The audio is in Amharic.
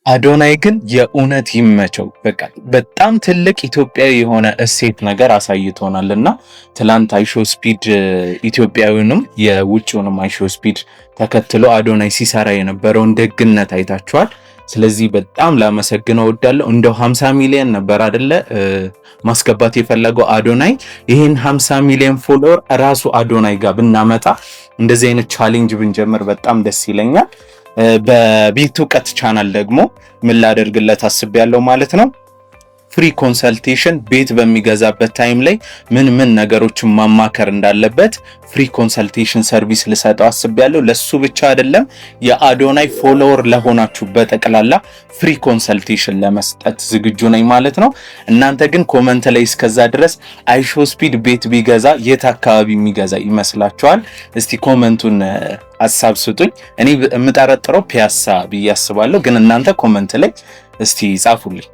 አዶናይ ግን የእውነት ይመቸው። በቃ በጣም ትልቅ ኢትዮጵያዊ የሆነ እሴት ነገር አሳይቶናልና ትላንት አይሾ ስፒድ ኢትዮጵያዊውንም የውጭውንም አይሾ ስፒድ ተከትሎ አዶናይ ሲሰራ የነበረውን ደግነት አይታችኋል። ስለዚህ በጣም ላመሰግነው እወዳለሁ። እንደው 50 ሚሊዮን ነበር አይደለ ማስገባት የፈለገው አዶናይ። ይሄን 50 ሚሊዮን ፎሎወር ራሱ አዶናይ ጋር ብናመጣ እንደዚህ አይነት ቻሌንጅ ብንጀምር በጣም ደስ ይለኛል። በቤት እውቀት ቻናል ደግሞ ምን ላደርግለት አስቤያለሁ ማለት ነው። ፍሪ ኮንሰልቴሽን ቤት በሚገዛበት ታይም ላይ ምን ነገሮችን ማማከር እንዳለበት ፍሪ ኮንሰልቴሽን ሰርቪስ ልሰጠው አስቤያለሁ። ለሱ ብቻ አይደለም የአዶናይ ፎሎወር ለሆናችሁ በጠቅላላ ፍሪ ኮንሰልቴሽን ለመስጠት ዝግጁ ነኝ ማለት ነው። እናንተ ግን ኮመንት ላይ እስከዛ ድረስ አይሾ ስፒድ ቤት ቢገዛ የት አካባቢ የሚገዛ ይመስላችኋል? እስቲ ኮመንቱን ሐሳብ ስጡኝ። እኔ የምጠረጥረው ፒያሳ ብዬ አስባለሁ፣ ግን እናንተ ኮመንት ላይ እስቲ ጻፉልኝ።